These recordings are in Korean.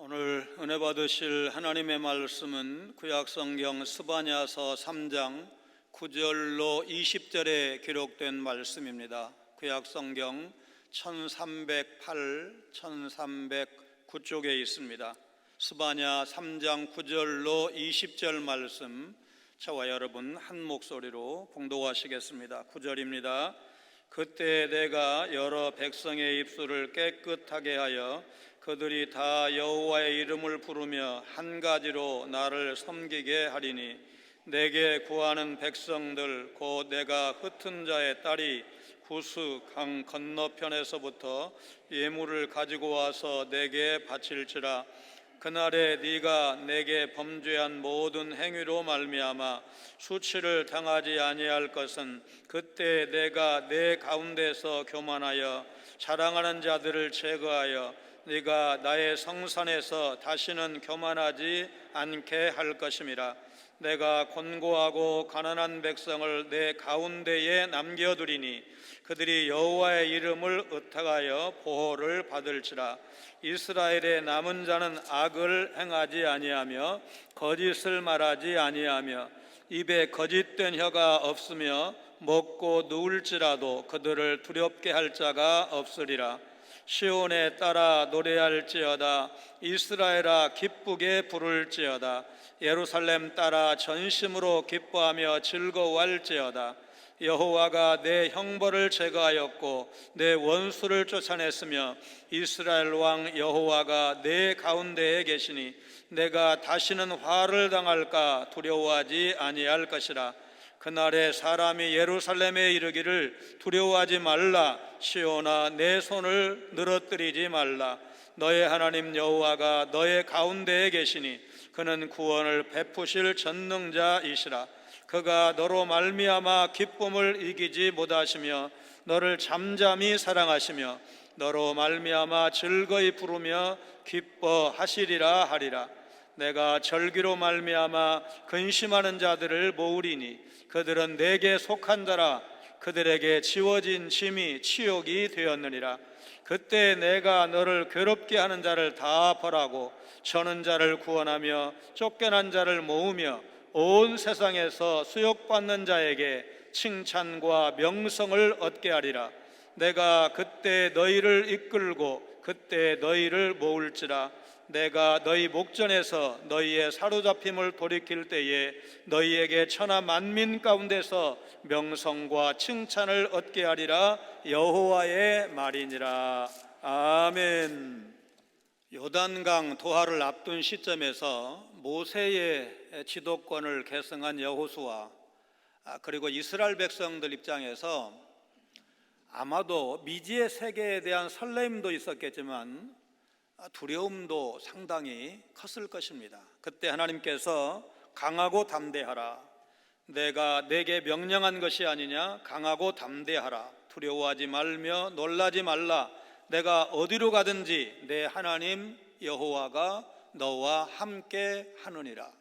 오늘 은혜 받으실 하나님의 말씀은 구약성경 스바냐서 3장 9절로 20절에 기록된 말씀입니다. 구약성경 1308, 1309쪽에 있습니다. 스바냐 3장 9절로 20절 말씀, 저와 여러분 한 목소리로 봉독하시겠습니다. 9절입니다. 그때 내가 여러 백성의 입술을 깨끗하게 하여 그들이 다 여호와의 이름을 부르며 한 가지로 나를 섬기게 하리니, 내게 구하는 백성들 곧 내가 흩은 자의 딸이 구스 강 건너편에서부터 예물을 가지고 와서 내게 바칠지라. 그날에 네가 내게 범죄한 모든 행위로 말미암아 수치를 당하지 아니할 것은, 그때 내가 내 가운데서 교만하여 자랑하는 자들을 제거하여 네가 나의 성산에서 다시는 교만하지 않게 할 것임이라. 내가 곤고하고 가난한 백성을 내 가운데에 남겨두리니 그들이 여호와의 이름을 의탁하여 보호를 받을지라. 이스라엘의 남은 자는 악을 행하지 아니하며 거짓을 말하지 아니하며 입에 거짓된 혀가 없으며 먹고 누울지라도 그들을 두렵게 할 자가 없으리라. 시온에 따라 노래할지어다. 이스라엘아 기쁘게 부를지어다. 예루살렘 따라 전심으로 기뻐하며 즐거워할지어다. 여호와가 내 형벌을 제거하였고 내 원수를 쫓아냈으며 이스라엘 왕 여호와가 내 가운데에 계시니 내가 다시는 화를 당할까 두려워하지 아니할 것이라. 그날에 사람이 예루살렘에 이르기를 두려워하지 말라. 시온아 내 손을 늘어뜨리지 말라. 너의 하나님 여호와가 너의 가운데에 계시니 그는 구원을 베푸실 전능자이시라. 그가 너로 말미암아 기쁨을 이기지 못하시며 너를 잠잠히 사랑하시며 너로 말미암아 즐거이 부르며 기뻐하시리라 하리라. 내가 절기로 말미암아 근심하는 자들을 모으리니 그들은 내게 속한 자라. 그들에게 지워진 짐이 치욕이 되었느니라. 그때 내가 너를 괴롭게 하는 자를 다 벌하고 저는 자를 구원하며 쫓겨난 자를 모으며 온 세상에서 수욕받는 자에게 칭찬과 명성을 얻게 하리라. 내가 그때 너희를 이끌고 그때 너희를 모을지라. 내가 너희 목전에서 너희의 사로잡힘을 돌이킬 때에 너희에게 천하 만민 가운데서 명성과 칭찬을 얻게 하리라. 여호와의 말이니라. 아멘. 요단강 도하를 앞둔 시점에서 모세의 지도권을 계승한 여호수아, 그리고 이스라엘 백성들 입장에서 아마도 미지의 세계에 대한 설렘도 있었겠지만 두려움도 상당히 컸을 것입니다. 그때 하나님께서 강하고 담대하라. 내가 내게 명령한 것이 아니냐. 강하고 담대하라. 두려워하지 말며 놀라지 말라. 내가 어디로 가든지 내 하나님 여호와가 너와 함께 하느니라.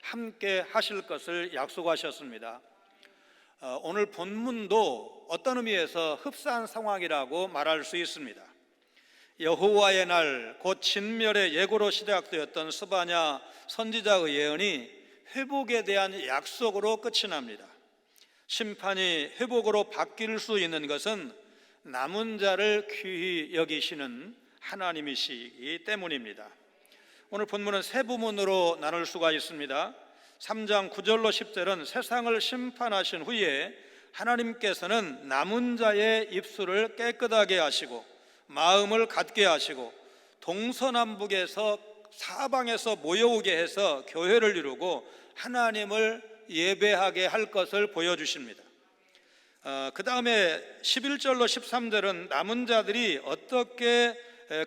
함께 하실 것을 약속하셨습니다. 오늘 본문도 어떤 의미에서 흡사한 상황이라고 말할 수 있습니다. 여호와의 날, 곧 진멸의 예고로 시작되었던 스바냐 선지자의 예언이 회복에 대한 약속으로 끝이 납니다. 심판이 회복으로 바뀔 수 있는 것은 남은 자를 귀히 여기시는 하나님이시기 때문입니다. 오늘 본문은 세 부문으로 나눌 수가 있습니다. 3장 9절로 10절은 세상을 심판하신 후에 하나님께서는 남은 자의 입술을 깨끗하게 하시고 마음을 갖게 하시고 동서남북에서 사방에서 모여오게 해서 교회를 이루고 하나님을 예배하게 할 것을 보여주십니다. 그 다음에 11절로 13절은 남은 자들이 어떻게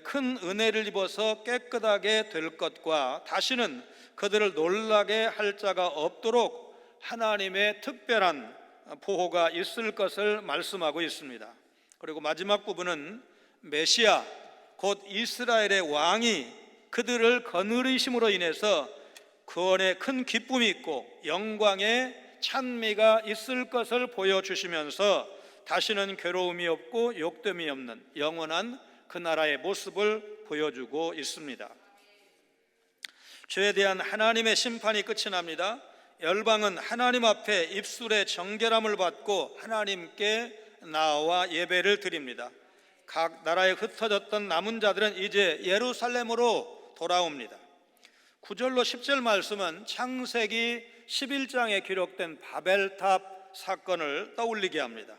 큰 은혜를 입어서 깨끗하게 될 것과 다시는 그들을 놀라게 할 자가 없도록 하나님의 특별한 보호가 있을 것을 말씀하고 있습니다. 그리고 마지막 부분은 메시아 곧 이스라엘의 왕이 그들을 거느리심으로 인해서 구원에 큰 기쁨이 있고 영광의 찬미가 있을 것을 보여주시면서 다시는 괴로움이 없고 욕됨이 없는 영원한 그 나라의 모습을 보여주고 있습니다. 죄에 대한 하나님의 심판이 끝이 납니다. 열방은 하나님 앞에 입술의 정결함을 받고 하나님께 나와 예배를 드립니다. 각 나라에 흩어졌던 남은 자들은 이제 예루살렘으로 돌아옵니다. 9절로 10절 말씀은 창세기 11장에 기록된 바벨탑 사건을 떠올리게 합니다.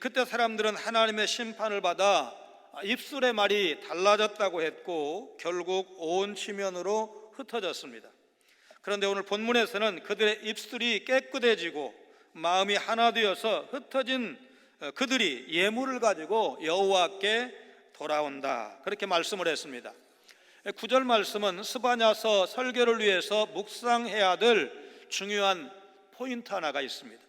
그때 사람들은 하나님의 심판을 받아 입술의 말이 달라졌다고 했고 결국 온 지면으로 흩어졌습니다. 그런데 오늘 본문에서는 그들의 입술이 깨끗해지고 마음이 하나 되어서 흩어진 그들이 예물을 가지고 여호와께 돌아온다, 그렇게 말씀을 했습니다. 9절 말씀은 스바냐서 설교를 위해서 묵상해야 될 중요한 포인트 하나가 있습니다.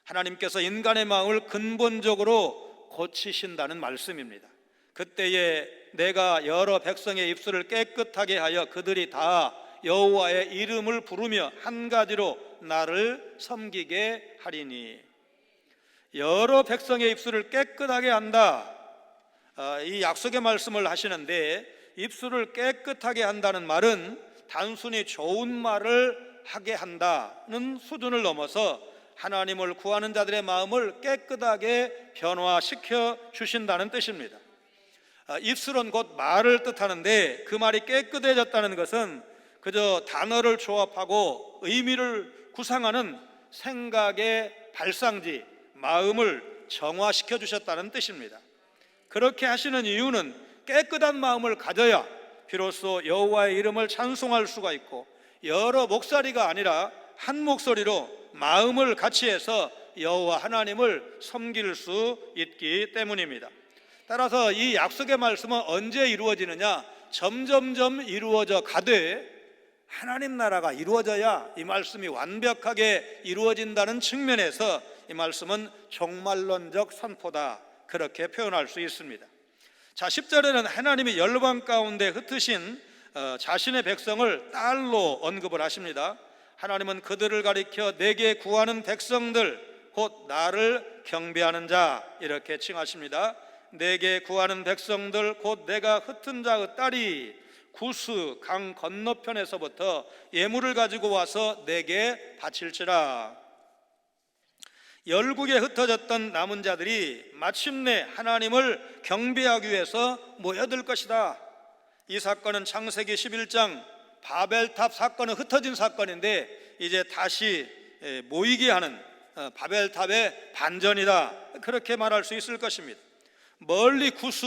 하나님께서 인간의 마음을 근본적으로 고치신다는 말씀입니다. 그때에 내가 여러 백성의 입술을 깨끗하게 하여 그들이 다 여호와의 이름을 부르며 한 가지로 나를 섬기게 하리니. 여러 백성의 입술을 깨끗하게 한다, 이 약속의 말씀을 하시는데, 입술을 깨끗하게 한다는 말은 단순히 좋은 말을 하게 한다는 수준을 넘어서 하나님을 구하는 자들의 마음을 깨끗하게 변화시켜 주신다는 뜻입니다. 입술은 곧 말을 뜻하는데 그 말이 깨끗해졌다는 것은 그저 단어를 조합하고 의미를 구상하는 생각의 발상지, 마음을 정화시켜 주셨다는 뜻입니다. 그렇게 하시는 이유는 깨끗한 마음을 가져야 비로소 여호와의 이름을 찬송할 수가 있고 여러 목소리가 아니라 한 목소리로 마음을 같이 해서 여호와 하나님을 섬길 수 있기 때문입니다. 따라서 이 약속의 말씀은 언제 이루어지느냐? 점점점 이루어져 가되 하나님 나라가 이루어져야 이 말씀이 완벽하게 이루어진다는 측면에서 이 말씀은 종말론적 선포다, 그렇게 표현할 수 있습니다. 자, 10절에는 하나님이 열방 가운데 흩으신 자신의 백성을 딸로 언급을 하십니다. 하나님은 그들을 가리켜 내게 구하는 백성들, 곧 나를 경배하는 자, 이렇게 칭하십니다. 내게 구하는 백성들, 곧 내가 흩은 자의 딸이 구스 강 건너편에서부터 예물을 가지고 와서 내게 바칠지라. 열국에 흩어졌던 남은 자들이 마침내 하나님을 경배하기 위해서 모여들 것이다. 이 사건은 창세기 11장 바벨탑 사건은 흩어진 사건인데 이제 다시 모이게 하는 바벨탑의 반전이다, 그렇게 말할 수 있을 것입니다. 멀리 구스,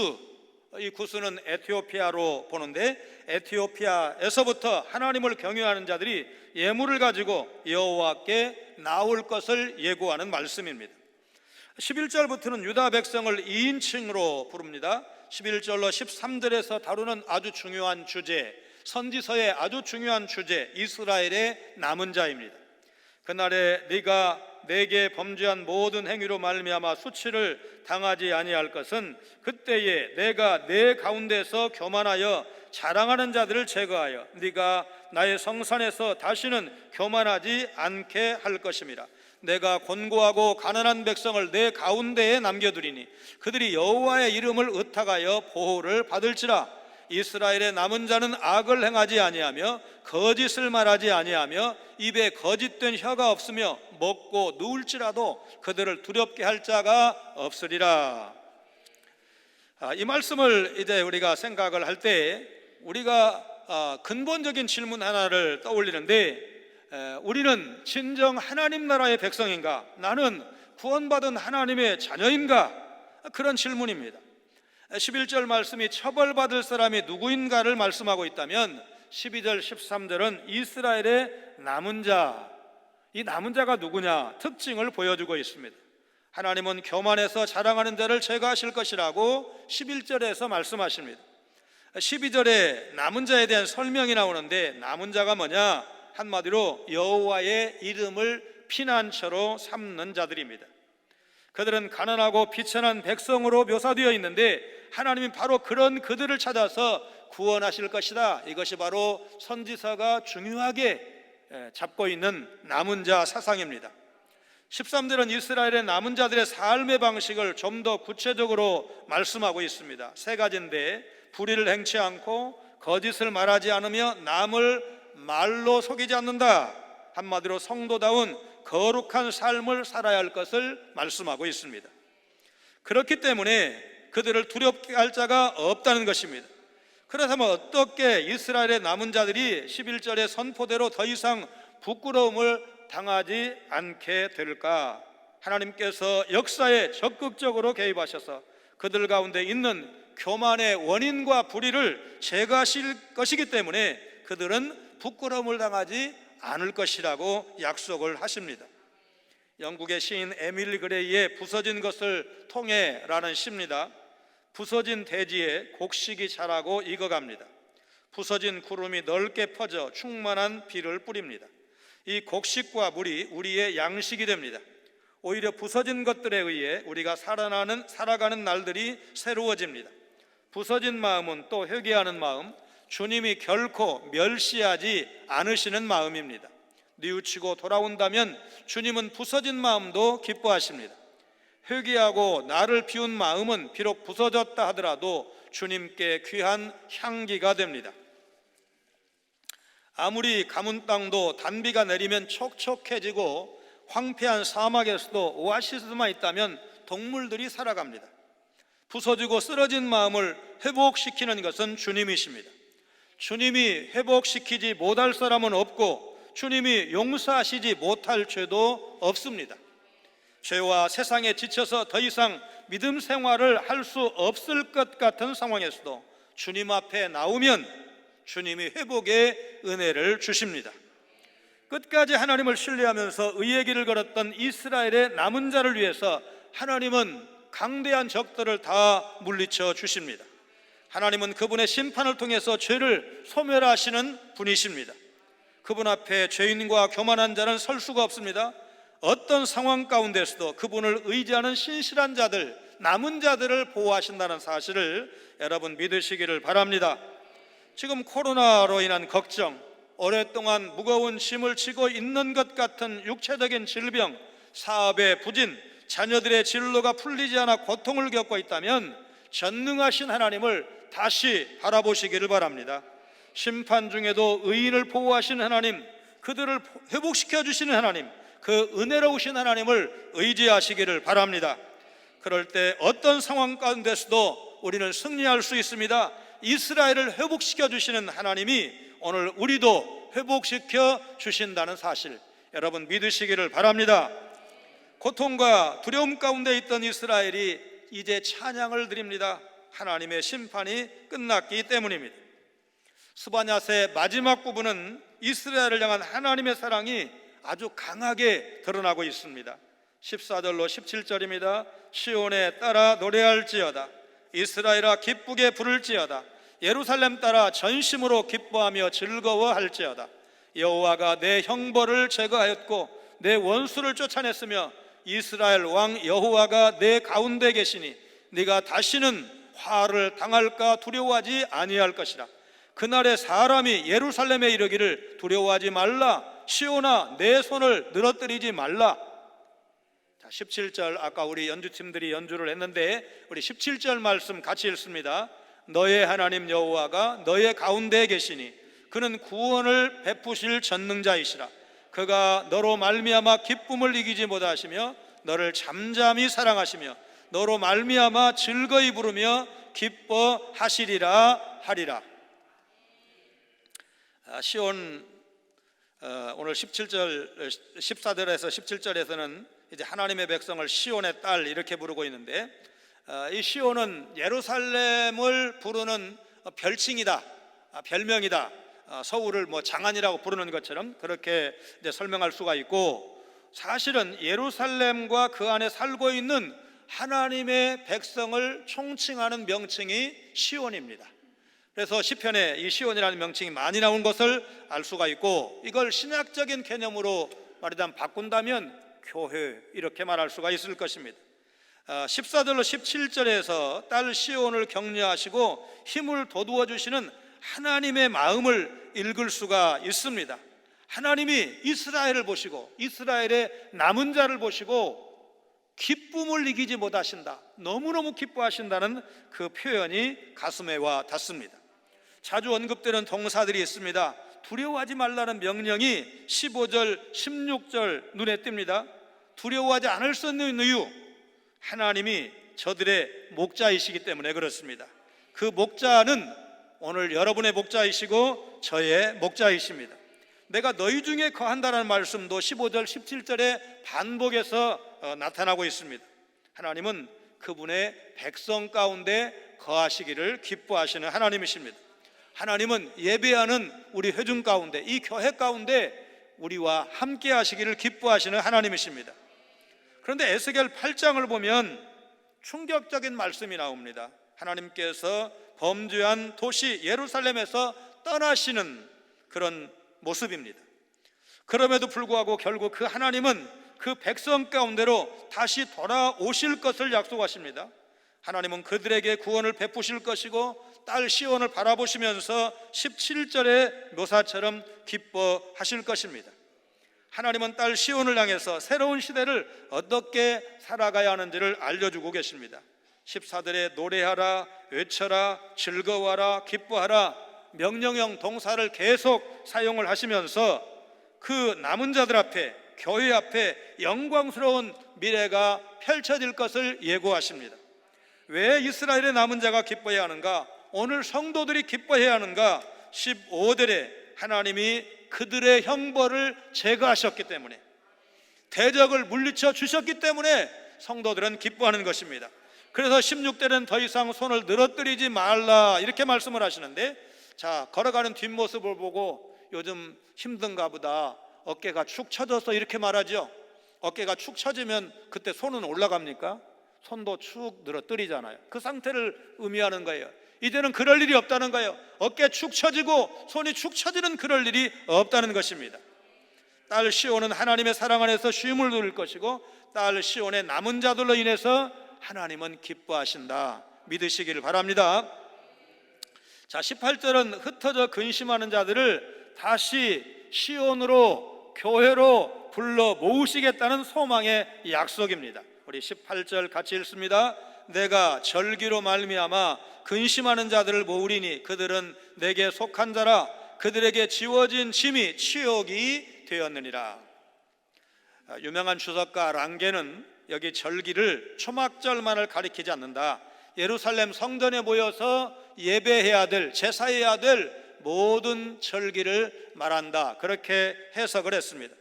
이 구스는 에티오피아로 보는데 에티오피아에서부터 하나님을 경외하는 자들이 예물을 가지고 여호와께 나올 것을 예고하는 말씀입니다. 11절부터는 유다 백성을 2인칭으로 부릅니다. 11절로 13절에서 다루는 아주 중요한 주제, 선지서의 아주 중요한 주제, 이스라엘의 남은 자입니다. 그날에 네가 내게 범죄한 모든 행위로 말미암아 수치를 당하지 아니할 것은 그때에 내가 내 가운데서 교만하여 자랑하는 자들을 제거하여 네가 나의 성산에서 다시는 교만하지 않게 할 것임이라. 내가 곤고하고 가난한 백성을 내 가운데에 남겨두리니 그들이 여호와의 이름을 의탁하여 보호를 받을지라. 이스라엘의 남은 자는 악을 행하지 아니하며 거짓을 말하지 아니하며 입에 거짓된 혀가 없으며 먹고 누울지라도 그들을 두렵게 할 자가 없으리라. 이 말씀을 이제 우리가 생각을 할 때 우리가 근본적인 질문 하나를 떠올리는데, 우리는 진정 하나님 나라의 백성인가? 나는 구원받은 하나님의 자녀인가? 그런 질문입니다. 11절 말씀이 처벌받을 사람이 누구인가를 말씀하고 있다면 12절 13절은 이스라엘의 남은 자, 이 남은 자가 누구냐 특징을 보여주고 있습니다. 하나님은 교만해서 자랑하는 자를 제거하실 것이라고 11절에서 말씀하십니다. 12절에 남은 자에 대한 설명이 나오는데 남은 자가 뭐냐? 한마디로 여호와의 이름을 피난처로 삼는 자들입니다. 그들은 가난하고 비천한 백성으로 묘사되어 있는데 하나님이 바로 그런 그들을 찾아서 구원하실 것이다. 이것이 바로 선지서가 중요하게 잡고 있는 남은 자 사상입니다. 13절은 이스라엘의 남은 자들의 삶의 방식을 좀 더 구체적으로 말씀하고 있습니다. 세 가지인데 불의를 행치 않고 거짓을 말하지 않으며 남을 말로 속이지 않는다. 한마디로 성도다운 거룩한 삶을 살아야 할 것을 말씀하고 있습니다. 그렇기 때문에 그들을 두렵게 할 자가 없다는 것입니다. 그렇다면 어떻게 이스라엘의 남은 자들이 11절의 선포대로 더 이상 부끄러움을 당하지 않게 될까? 하나님께서 역사에 적극적으로 개입하셔서 그들 가운데 있는 교만의 원인과 불의를 제거하실 것이기 때문에 그들은 부끄러움을 당하지 않을 것이라고 약속을 하십니다. 영국의 시인 에밀리 그레이의 부서진 것을 통해 라는 시입니다. 부서진 대지에 곡식이 자라고 익어갑니다. 부서진 구름이 넓게 퍼져 충만한 비를 뿌립니다. 이 곡식과 물이 우리의 양식이 됩니다. 오히려 부서진 것들에 의해 우리가 살아가는 날들이 새로워집니다. 부서진 마음은 또 회개하는 마음, 주님이 결코 멸시하지 않으시는 마음입니다. 뉘우치고 돌아온다면 주님은 부서진 마음도 기뻐하십니다. 회개하고 나를 비운 마음은 비록 부서졌다 하더라도 주님께 귀한 향기가 됩니다. 아무리 가문 땅도 단비가 내리면 촉촉해지고 황폐한 사막에서도 오아시스만 있다면 동물들이 살아갑니다. 부서지고 쓰러진 마음을 회복시키는 것은 주님이십니다. 주님이 회복시키지 못할 사람은 없고 주님이 용서하시지 못할 죄도 없습니다. 죄와 세상에 지쳐서 더 이상 믿음 생활을 할 수 없을 것 같은 상황에서도 주님 앞에 나오면 주님이 회복의 은혜를 주십니다. 끝까지 하나님을 신뢰하면서 의의 길을 걸었던 이스라엘의 남은 자를 위해서 하나님은 강대한 적들을 다 물리쳐 주십니다. 하나님은 그분의 심판을 통해서 죄를 소멸하시는 분이십니다. 그분 앞에 죄인과 교만한 자는 설 수가 없습니다. 어떤 상황 가운데서도 그분을 의지하는 신실한 자들, 남은 자들을 보호하신다는 사실을 여러분 믿으시기를 바랍니다. 지금 코로나로 인한 걱정, 오랫동안 무거운 짐을 지고 있는 것 같은 육체적인 질병, 사업의 부진, 자녀들의 진로가 풀리지 않아 고통을 겪고 있다면 전능하신 하나님을 다시 바라보시기를 바랍니다. 심판 중에도 의인을 보호하시는 하나님, 그들을 회복시켜 주시는 하나님, 그 은혜로우신 하나님을 의지하시기를 바랍니다. 그럴 때 어떤 상황 가운데서도 우리는 승리할 수 있습니다. 이스라엘을 회복시켜 주시는 하나님이 오늘 우리도 회복시켜 주신다는 사실 여러분 믿으시기를 바랍니다. 고통과 두려움 가운데 있던 이스라엘이 이제 찬양을 드립니다. 하나님의 심판이 끝났기 때문입니다. 스바냐서의 마지막 부분은 이스라엘을 향한 하나님의 사랑이 아주 강하게 드러나고 있습니다. 14절로 17절입니다. 시온에 따라 노래할지어다, 이스라엘아 기쁘게 부를지어다, 예루살렘 따라 전심으로 기뻐하며 즐거워할지어다. 여호와가 내 형벌을 제거하였고 내 원수를 쫓아냈으며 이스라엘 왕 여호와가 내 가운데 계시니 네가 다시는 화를 당할까 두려워하지 아니할 것이라. 그날에 사람이 예루살렘에 이르기를 두려워하지 말라, 시온아 내 손을 늘어뜨리지 말라. 자, 17절 아까 우리 연주팀들이 연주를 했는데 우리 17절 말씀 같이 읽습니다. 너의 하나님 여호와가 너의 가운데에 계시니 그는 구원을 베푸실 전능자이시라. 그가 너로 말미암아 기쁨을 이기지 못하시며 너를 잠잠히 사랑하시며 너로 말미암아 즐거이 부르며 기뻐하시리라 하리라. 시온 오늘 17절 14절에서 17절에서는 이제 하나님의 백성을 시온의 딸 이렇게 부르고 있는데 이 시온은 예루살렘을 부르는 별칭이다, 별명이다. 서울을 뭐 장안이라고 부르는 것처럼 그렇게 이제 설명할 수가 있고, 사실은 예루살렘과 그 안에 살고 있는 하나님의 백성을 총칭하는 명칭이 시온입니다. 그래서 시편에 이 시온이라는 명칭이 많이 나온 것을 알 수가 있고, 이걸 신학적인 개념으로 말하자면 바꾼다면 교회 이렇게 말할 수가 있을 것입니다. 14절로 17절에서 딸 시온을 격려하시고 힘을 돋우어 주시는 하나님의 마음을 읽을 수가 있습니다. 하나님이 이스라엘을 보시고 이스라엘의 남은 자를 보시고 기쁨을 이기지 못하신다, 너무너무 기뻐하신다는 그 표현이 가슴에 와 닿습니다. 자주 언급되는 동사들이 있습니다. 두려워하지 말라는 명령이 15절, 16절 눈에 띕니다. 두려워하지 않을 수 있는 이유, 하나님이 저들의 목자이시기 때문에 그렇습니다. 그 목자는 오늘 여러분의 목자이시고 저의 목자이십니다. 내가 너희 중에 거한다는 말씀도 15절, 17절에 반복해서 나타나고 있습니다. 하나님은 그분의 백성 가운데 거하시기를 기뻐하시는 하나님이십니다. 하나님은 예배하는 우리 회중 가운데, 이 교회 가운데 우리와 함께 하시기를 기뻐하시는 하나님이십니다. 그런데 에스겔 8장을 보면 충격적인 말씀이 나옵니다. 하나님께서 범죄한 도시 예루살렘에서 떠나시는 그런 모습입니다. 그럼에도 불구하고 결국 그 하나님은 그 백성 가운데로 다시 돌아오실 것을 약속하십니다. 하나님은 그들에게 구원을 베푸실 것이고 딸 시온을 바라보시면서 17절의 묘사처럼 기뻐하실 것입니다. 하나님은 딸 시온을 향해서 새로운 시대를 어떻게 살아가야 하는지를 알려주고 계십니다. 14절에 노래하라, 외쳐라, 즐거워하라, 기뻐하라 명령형 동사를 계속 사용을 하시면서 그 남은 자들 앞에, 교회 앞에 영광스러운 미래가 펼쳐질 것을 예고하십니다. 왜 이스라엘의 남은 자가 기뻐해야 하는가? 오늘 성도들이 기뻐해야 하는가? 15절에 하나님이 그들의 형벌을 제거하셨기 때문에, 대적을 물리쳐 주셨기 때문에 성도들은 기뻐하는 것입니다. 그래서 16절은 더 이상 손을 늘어뜨리지 말라 이렇게 말씀을 하시는데, 자, 걸어가는 뒷모습을 보고 요즘 힘든가 보다, 어깨가 축 처져서 이렇게 말하죠. 어깨가 축 처지면 그때 손은 올라갑니까? 손도 축 늘어뜨리잖아요. 그 상태를 의미하는 거예요. 이제는 그럴 일이 없다는 거예요. 어깨 축 처지고 손이 축 처지는 그럴 일이 없다는 것입니다. 딸 시온은 하나님의 사랑 안에서 쉼을 누릴 것이고, 딸 시온의 남은 자들로 인해서 하나님은 기뻐하신다 믿으시기를 바랍니다. 자, 18절은 흩어져 근심하는 자들을 다시 시온으로, 교회로 불러 모으시겠다는 소망의 약속입니다. 우리 18절 같이 읽습니다. 내가 절기로 말미암아 근심하는 자들을 모으리니 그들은 내게 속한 자라. 그들에게 지워진 짐이 치욕이 되었느니라. 유명한 주석가 랑게는 여기 절기를 초막절만을 가리키지 않는다, 예루살렘 성전에 모여서 예배해야 될, 제사해야 될 모든 절기를 말한다, 그렇게 해석을 했습니다.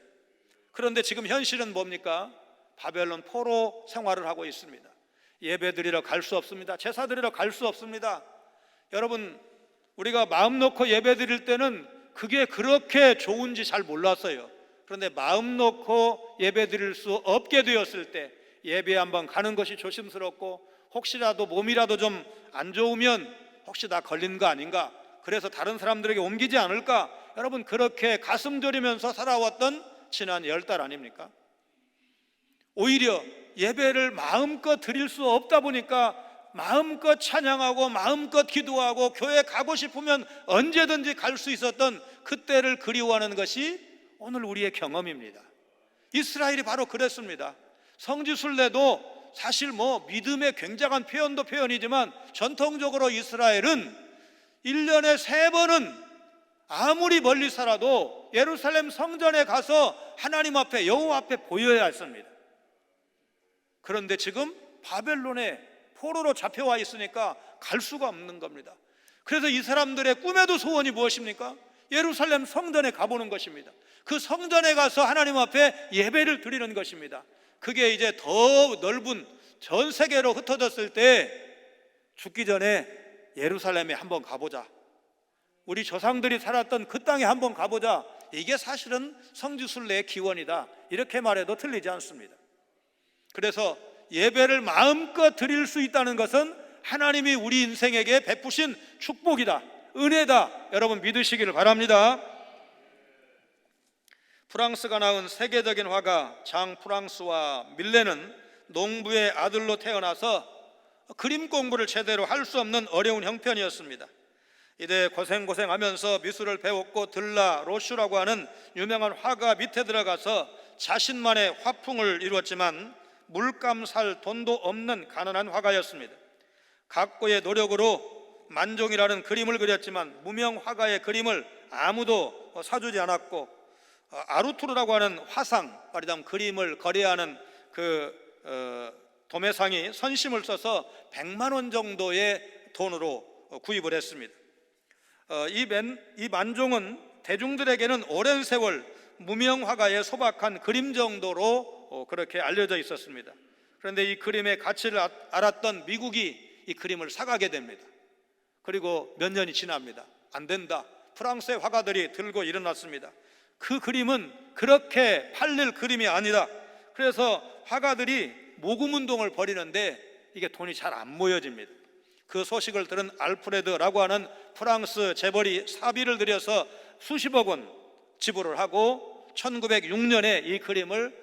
그런데 지금 현실은 뭡니까? 바벨론 포로 생활을 하고 있습니다. 예배드리러 갈 수 없습니다. 제사드리러 갈 수 없습니다. 여러분, 우리가 마음 놓고 예배드릴 때는 그게 그렇게 좋은지 잘 몰랐어요. 그런데 마음 놓고 예배드릴 수 없게 되었을 때 예배 한번 가는 것이 조심스럽고, 혹시라도 몸이라도 좀 안 좋으면 혹시 나 걸린 거 아닌가, 그래서 다른 사람들에게 옮기지 않을까, 여러분 그렇게 가슴 졸이면서 살아왔던 지난 10달 아닙니까? 오히려 예배를 마음껏 드릴 수 없다 보니까 마음껏 찬양하고 마음껏 기도하고 교회 가고 싶으면 언제든지 갈 수 있었던 그때를 그리워하는 것이 오늘 우리의 경험입니다. 이스라엘이 바로 그랬습니다. 성지순례도 사실 믿음의 굉장한 표현이지만 전통적으로 이스라엘은 1년에 3번은 아무리 멀리 살아도 예루살렘 성전에 가서 하나님 앞에, 여호와 앞에 보여야 했습니다. 그런데 지금 바벨론에 포로로 잡혀와 있으니까 갈 수가 없는 겁니다. 그래서 이 사람들의 꿈에도 소원이 무엇입니까? 예루살렘 성전에 가보는 것입니다. 그 성전에 가서 하나님 앞에 예배를 드리는 것입니다. 그게 이제 더 넓은 전 세계로 흩어졌을 때 죽기 전에 예루살렘에 한번 가보자, 우리 조상들이 살았던 그 땅에 한번 가보자, 이게 사실은 성지순례의 기원이다, 이렇게 말해도 틀리지 않습니다. 그래서 예배를 마음껏 드릴 수 있다는 것은 하나님이 우리 인생에게 베푸신 축복이다, 은혜다, 여러분 믿으시기를 바랍니다. 프랑스가 낳은 세계적인 화가 장 프랑스와 밀레는 농부의 아들로 태어나서 그림 공부를 제대로 할 수 없는 어려운 형편이었습니다. 이래 고생하면서 미술을 배웠고 들라 로슈라고 하는 유명한 화가 밑에 들어가서 자신만의 화풍을 이루었지만 물감 살 돈도 없는 가난한 화가였습니다. 각고의 노력으로 만종이라는 그림을 그렸지만 무명 화가의 그림을 아무도 사주지 않았고, 아루투르라고 하는 화상, 말하자면 그림을 거래하는 도매상이 선심을 써서 100만 원 정도의 돈으로 구입을 했습니다. 이 만종은 대중들에게는 오랜 세월 무명 화가의 소박한 그림 정도로 그렇게 알려져 있었습니다. 그런데 이 그림의 가치를 알았던 미국이 이 그림을 사가게 됩니다. 그리고 몇 년이 지납니다. 안 된다. 프랑스의 화가들이 들고 일어났습니다. 그 그림은 그렇게 팔릴 그림이 아니다. 그래서 화가들이 모금운동을 벌이는데 이게 돈이 잘 안 모여집니다. 그 소식을 들은 알프레드라고 하는 프랑스 재벌이 사비를 들여서 수십억 원 지불을 하고 1906년에 이 그림을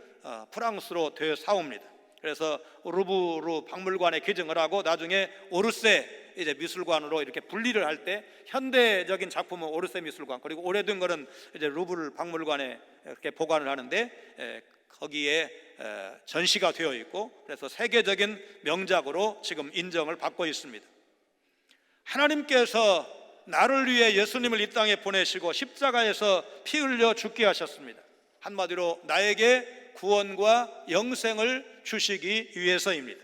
프랑스로 되사옵니다. 그래서 루브르 박물관에 기증을 하고 나중에 오르세 이제 미술관으로 이렇게 분리를 할 때 현대적인 작품은 오르세 미술관, 그리고 오래된 거는 이제 루브르 박물관에 이렇게 보관을 하는데 거기에 전시가 되어 있고, 그래서 세계적인 명작으로 지금 인정을 받고 있습니다. 하나님께서 나를 위해 예수님을 이 땅에 보내시고 십자가에서 피 흘려 죽게 하셨습니다. 한마디로 나에게 구원과 영생을 주시기 위해서입니다.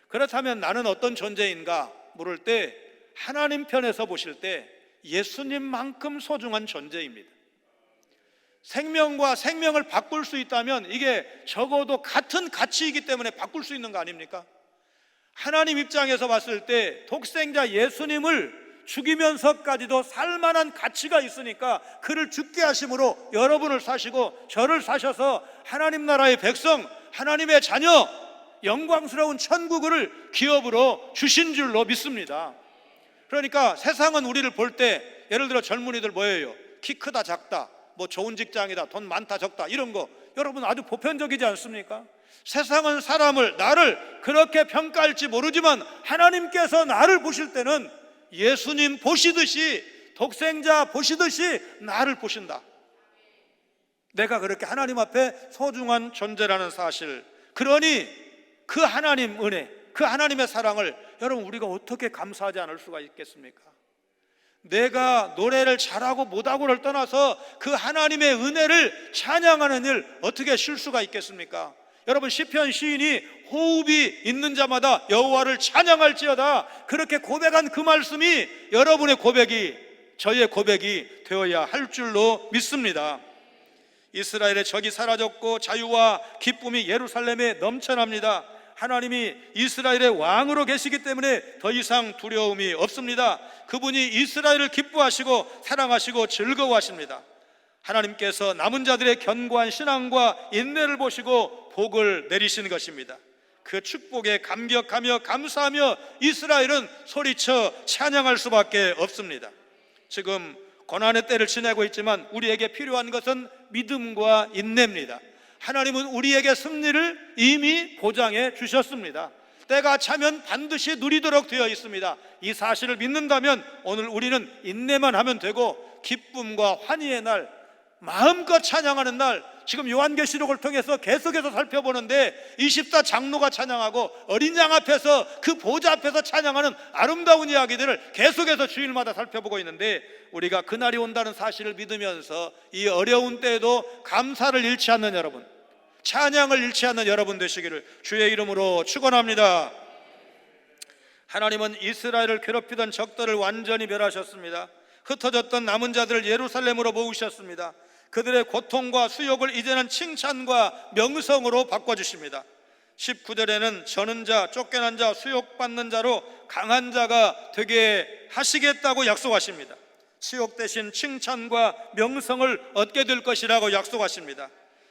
그렇다면 나는 어떤 존재인가 물을 때 하나님 편에서 보실 때 예수님만큼 소중한 존재입니다. 생명과 생명을 바꿀 수 있다면 이게 적어도 같은 가치이기 때문에 바꿀 수 있는 거 아닙니까? 하나님 입장에서 봤을 때 독생자 예수님을 죽이면서까지도 살만한 가치가 있으니까 그를 죽게 하심으로 여러분을 사시고 저를 사셔서 하나님 나라의 백성, 하나님의 자녀, 영광스러운 천국을 기업으로 주신 줄로 믿습니다. 그러니까 세상은 우리를 볼 때 예를 들어 젊은이들 뭐예요? 키 크다 작다, 뭐 좋은 직장이다, 돈 많다 적다, 이런 거 여러분 아주 보편적이지 않습니까? 세상은 사람을, 나를 그렇게 평가할지 모르지만 하나님께서 나를 보실 때는 예수님 보시듯이, 독생자 보시듯이 나를 보신다. 내가 그렇게 하나님 앞에 소중한 존재라는 사실, 그러니 그 하나님 은혜, 그 하나님의 사랑을 여러분 우리가 어떻게 감사하지 않을 수가 있겠습니까? 내가 노래를 잘하고 못하고를 떠나서 그 하나님의 은혜를 찬양하는 일 어떻게 쉴 수가 있겠습니까? 여러분 시편 시인이 호흡이 있는 자마다 여호와를 찬양할지어다, 그렇게 고백한 그 말씀이 여러분의 고백이, 저희의 고백이 되어야 할 줄로 믿습니다. 이스라엘의 적이 사라졌고 자유와 기쁨이 예루살렘에 넘쳐납니다. 하나님이 이스라엘의 왕으로 계시기 때문에 더 이상 두려움이 없습니다. 그분이 이스라엘을 기뻐하시고 사랑하시고 즐거워하십니다. 하나님께서 남은 자들의 견고한 신앙과 인내를 보시고 복을 내리시는 것입니다. 그 축복에 감격하며 감사하며 이스라엘은 소리쳐 찬양할 수밖에 없습니다. 지금 고난의 때를 지내고 있지만 우리에게 필요한 것은 믿음과 인내입니다. 하나님은 우리에게 승리를 이미 보장해 주셨습니다. 때가 차면 반드시 누리도록 되어 있습니다. 이 사실을 믿는다면 오늘 우리는 인내만 하면 되고, 기쁨과 환희의 날, 마음껏 찬양하는 날, 지금 요한계시록을 통해서 계속해서 살펴보는데 24 장로가 찬양하고 어린 양 앞에서, 그 보좌 앞에서 찬양하는 아름다운 이야기들을 계속해서 주일마다 살펴보고 있는데, 우리가 그날이 온다는 사실을 믿으면서 이 어려운 때에도 감사를 잃지 않는 여러분, 찬양을 잃지 않는 여러분 되시기를 주의 이름으로 축원합니다. 하나님은 이스라엘을 괴롭히던 적들을 완전히 멸하셨습니다. 흩어졌던 남은 자들을 예루살렘으로 모으셨습니다. 그들의 고통과 수욕을 이제는 칭찬과 명성으로 바꿔주십니다. 19절에는 저는 자, 쫓겨난 자, 수욕받는 자로 강한 자가 되게 하시겠다고 약속하십니다. 수욕 대신 칭찬과 명성을 얻게 될 것이라고 약속하십니다.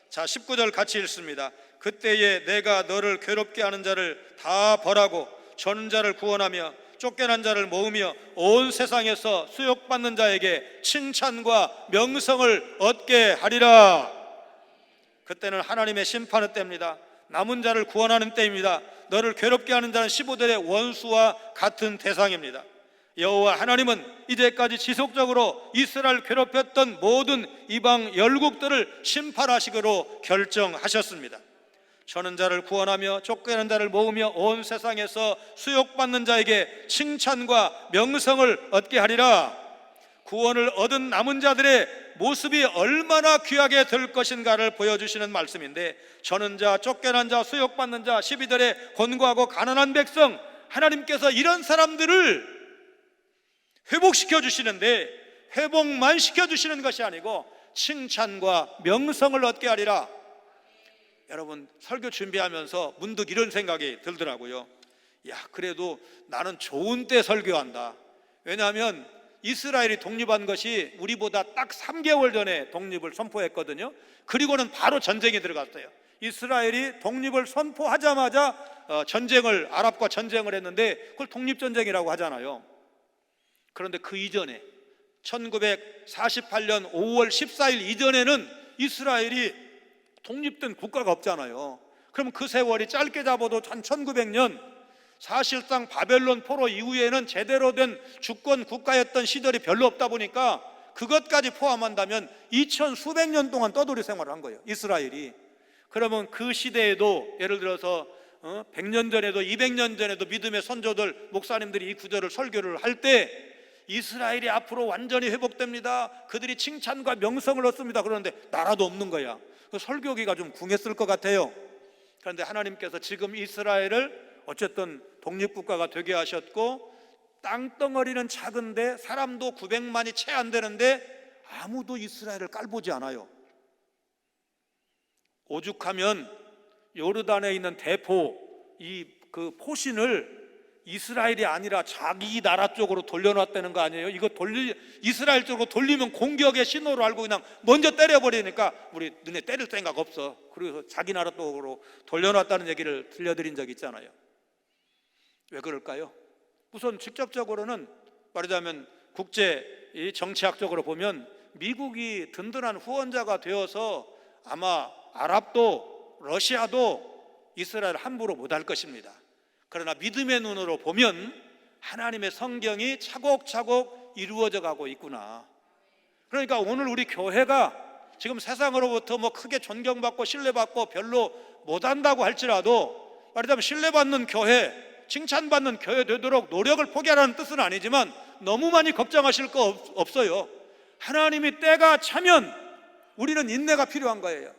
자, 19절 같이 읽습니다. 그때에 내가 너를 괴롭게 하는 자를 다 벌하고 저는 자를 구원하며 쫓겨난 자를 모으며 온 세상에서 수욕받는 자에게 칭찬과 명성을 얻게 하리라. 그때는 하나님의 심판의 때입니다. 남은 자를 구원하는 때입니다. 너를 괴롭게 하는 자는 15절의 원수와 같은 대상입니다. 여호와 하나님은 이제까지 지속적으로 이스라엘 괴롭혔던 모든 이방 열국들을 심판하시기로 결정하셨습니다. 저는 자를 구원하며 쫓겨난 자를 모으며 온 세상에서 수욕받는 자에게 칭찬과 명성을 얻게 하리라. 구원을 얻은 남은 자들의 모습이 얼마나 귀하게 될 것인가를 보여주시는 말씀인데, 저는 자, 쫓겨난 자, 수욕받는 자, 12절에 곤고하고 가난한 백성, 하나님께서 이런 사람들을 회복시켜 주시는데, 회복만 시켜주시는 것이 아니고 칭찬과 명성을 얻게 하리라. 여러분, 설교 준비하면서 문득 이런 생각이 들더라고요. 야, 그래도 나는 좋은 때 설교한다. 왜냐하면 이스라엘이 독립한 것이 우리보다 딱 3개월 전에 독립을 선포했거든요. 그리고는 바로 전쟁에 들어갔어요. 이스라엘이 독립을 선포하자마자 아랍과 전쟁을 했는데, 그걸 독립전쟁이라고 하잖아요. 그런데 그 이전에 1948년 5월 14일 이전에는 이스라엘이 독립된 국가가 없잖아요. 그럼 그 세월이 짧게 잡아도 한 1900년, 사실상 바벨론 포로 이후에는 제대로 된 주권 국가였던 시절이 별로 없다 보니까 그것까지 포함한다면 2000 수백 년 동안 떠돌이 생활을 한 거예요, 이스라엘이. 그러면 그 시대에도, 예를 들어서 100년 전에도 200년 전에도 믿음의 선조들, 목사님들이 이 구절을 설교를 할 때 이스라엘이 앞으로 완전히 회복됩니다, 그들이 칭찬과 명성을 얻습니다, 그러는데 나라도 없는 거야. 그 설교기가 좀 궁했을 것 같아요. 그런데 하나님께서 지금 이스라엘을 어쨌든 독립국가가 되게 하셨고, 땅덩어리는 작은데 사람도 900만이 채 안 되는데 아무도 이스라엘을 깔보지 않아요. 오죽하면 요르단에 있는 대포, 그 포신을 이스라엘이 아니라 자기 나라 쪽으로 돌려놨다는 거 아니에요? 이거 이스라엘 쪽으로 돌리면 공격의 신호로 알고 그냥 먼저 때려버리니까 우리 너네 때릴 생각 없어, 그래서 자기 나라 쪽으로 돌려놨다는 얘기를 들려드린 적이 있잖아요. 왜 그럴까요? 우선 직접적으로는 말하자면 국제 정치학적으로 보면 미국이 든든한 후원자가 되어서 아마 아랍도 러시아도 이스라엘 함부로 못할 것입니다. 그러나 믿음의 눈으로 보면 하나님의 성경이 차곡차곡 이루어져 가고 있구나. 그러니까 오늘 우리 교회가 지금 세상으로부터 크게 존경받고 신뢰받고 별로 못한다고 할지라도, 말하자면 신뢰받는 교회, 칭찬받는 교회 되도록 노력을 포기하라는 뜻은 아니지만 너무 많이 걱정하실 거 없어요. 하나님이 때가 차면 우리는 인내가 필요한 거예요.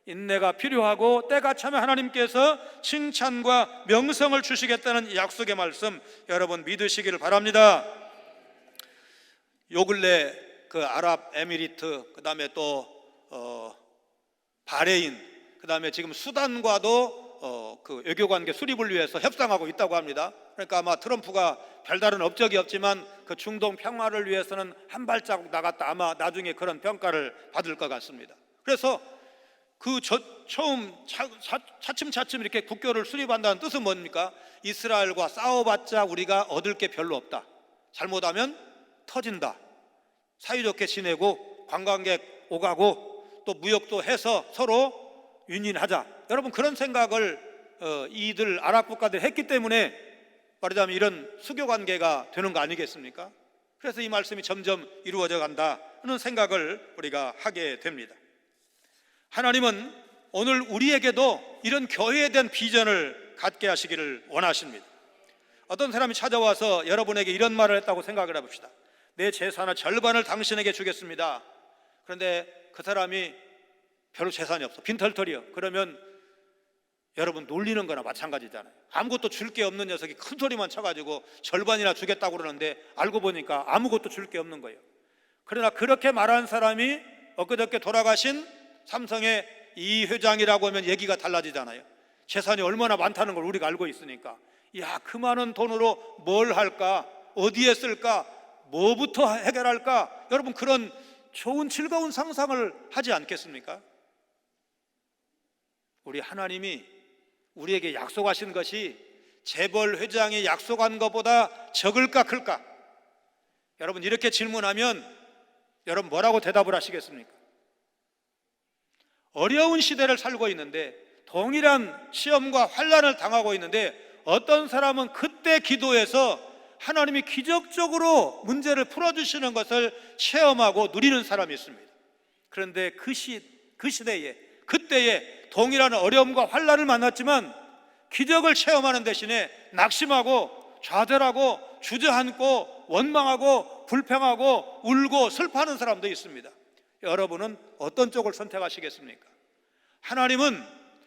인내가 필요하고 때가 차면 하나님께서 칭찬과 명성을 주시겠다는 약속의 말씀, 여러분 믿으시기를 바랍니다. 요 근래 그 아랍에미리트, 그 다음에 또 바레인, 그 다음에 지금 수단과도 그 외교관계 수립을 위해서 협상하고 있다고 합니다. 그러니까 아마 트럼프가 별다른 업적이 없지만 그 중동 평화를 위해서는 한 발자국 나갔다, 아마 나중에 그런 평가를 받을 것 같습니다. 그래서 처음 차츰차츰 이렇게 국교를 수립한다는 뜻은 뭡니까? 이스라엘과 싸워봤자 우리가 얻을 게 별로 없다, 잘못하면 터진다, 사이좋게 지내고 관광객 오가고 또 무역도 해서 서로 윈윈하자, 여러분 그런 생각을 이들 아랍 국가들이 했기 때문에 말하자면 이런 수교관계가 되는 거 아니겠습니까? 그래서 이 말씀이 점점 이루어져 간다는 생각을 우리가 하게 됩니다. 하나님은 오늘 우리에게도 이런 교회에 대한 비전을 갖게 하시기를 원하십니다. 어떤 사람이 찾아와서 여러분에게 이런 말을 했다고 생각을 해봅시다. 내 재산의 절반을 당신에게 주겠습니다. 그런데 그 사람이 별로 재산이 없어, 빈털털이요. 그러면 여러분 놀리는 거나 마찬가지잖아요. 아무것도 줄 게 없는 녀석이 큰 소리만 쳐가지고 절반이나 주겠다고 그러는데 알고 보니까 아무것도 줄 게 없는 거예요. 그러나 그렇게 말한 사람이 엊그저께 돌아가신 삼성의 이 회장이라고 하면 얘기가 달라지잖아요. 재산이 얼마나 많다는 걸 우리가 알고 있으니까, 야, 그 많은 돈으로 뭘 할까, 어디에 쓸까, 뭐부터 해결할까, 여러분 그런 좋은 즐거운 상상을 하지 않겠습니까? 우리 하나님이 우리에게 약속하신 것이 재벌 회장이 약속한 것보다 적을까 클까? 여러분 이렇게 질문하면 여러분 뭐라고 대답을 하시겠습니까? 어려운 시대를 살고 있는데, 동일한 시험과 환난을 당하고 있는데, 어떤 사람은 그때 기도해서 하나님이 기적적으로 문제를 풀어주시는 것을 체험하고 누리는 사람이 있습니다. 그런데 그 시대에, 그때에 동일한 어려움과 환난을 만났지만 기적을 체험하는 대신에 낙심하고 좌절하고 주저앉고 원망하고 불평하고 울고 슬퍼하는 사람도 있습니다. 여러분은 어떤 쪽을 선택하시겠습니까? 하나님은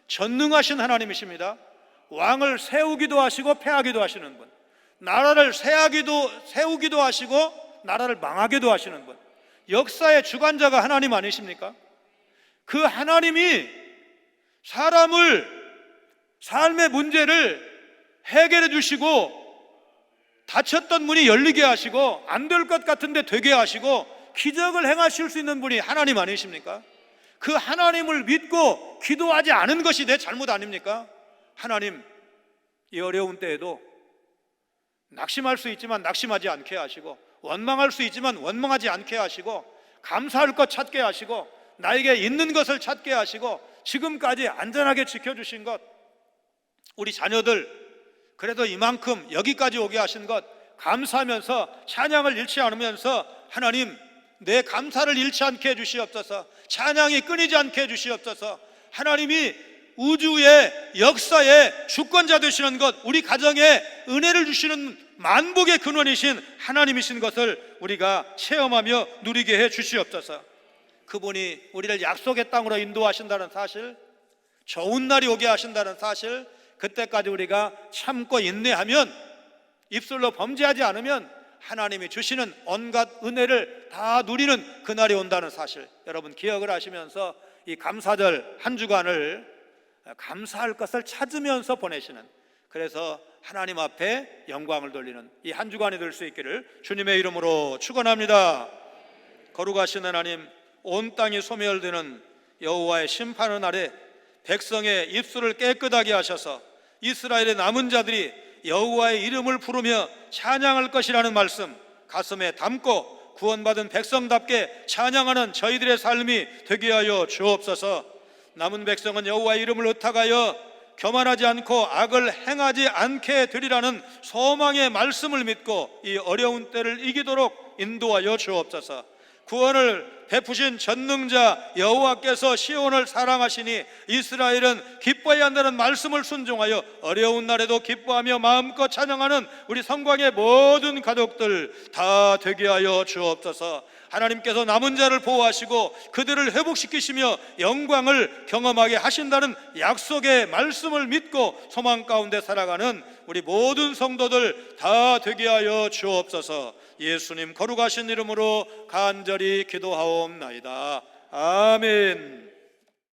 전능하신 하나님이십니다. 왕을 세우기도 하시고 패하기도 하시는 분, 나라를 세우기도 하시고 나라를 망하기도 하시는 분, 역사의 주관자가 하나님 아니십니까? 그 하나님이 사람을, 삶의 문제를 해결해 주시고 닫혔던 문이 열리게 하시고 안 될 것 같은데 되게 하시고 기적을 행하실 수 있는 분이 하나님 아니십니까? 그 하나님을 믿고 기도하지 않은 것이 내 잘못 아닙니까? 하나님, 이 어려운 때에도 낙심할 수 있지만 낙심하지 않게 하시고, 원망할 수 있지만 원망하지 않게 하시고, 감사할 것 찾게 하시고, 나에게 있는 것을 찾게 하시고, 지금까지 안전하게 지켜주신 것, 우리 자녀들 그래도 이만큼 여기까지 오게 하신 것 감사하면서 찬양을 잃지 않으면서, 하나님, 내 감사를 잃지 않게 해주시옵소서. 찬양이 끊이지 않게 해주시옵소서. 하나님이 우주의 역사의 주권자 되시는 것, 우리 가정에 은혜를 주시는 만복의 근원이신 하나님이신 것을 우리가 체험하며 누리게 해 주시옵소서. 그분이 우리를 약속의 땅으로 인도하신다는 사실, 좋은 날이 오게 하신다는 사실, 그때까지 우리가 참고 인내하면, 입술로 범죄하지 않으면 하나님이 주시는 온갖 은혜를 다 누리는 그날이 온다는 사실, 여러분 기억을 하시면서 이 감사절 한 주간을 감사할 것을 찾으면서 보내시는, 그래서 하나님 앞에 영광을 돌리는 이 한 주간이 될 수 있기를 주님의 이름으로 축원합니다. 거룩하신 하나님, 온 땅이 소멸되는 여호와의 심판의 날에 백성의 입술을 깨끗하게 하셔서 이스라엘의 남은 자들이 여호와의 이름을 부르며 찬양할 것이라는 말씀 가슴에 담고 구원받은 백성답게 찬양하는 저희들의 삶이 되게 하여 주옵소서. 남은 백성은 여호와의 이름을 의탁하여 교만하지 않고 악을 행하지 않게 되리라는 소망의 말씀을 믿고 이 어려운 때를 이기도록 인도하여 주옵소서. 구원을 베푸신 전능자 여호와께서 시온을 사랑하시니 이스라엘은 기뻐해야 한다는 말씀을 순종하여 어려운 날에도 기뻐하며 마음껏 찬양하는 우리 성광의 모든 가족들 다 되게 하여 주옵소서. 하나님께서 남은 자를 보호하시고 그들을 회복시키시며 영광을 경험하게 하신다는 약속의 말씀을 믿고 소망 가운데 살아가는 우리 모든 성도들 다 되게 하여 주옵소서. 예수님 거룩하신 이름으로 간절히 기도하옵나이다. 아멘.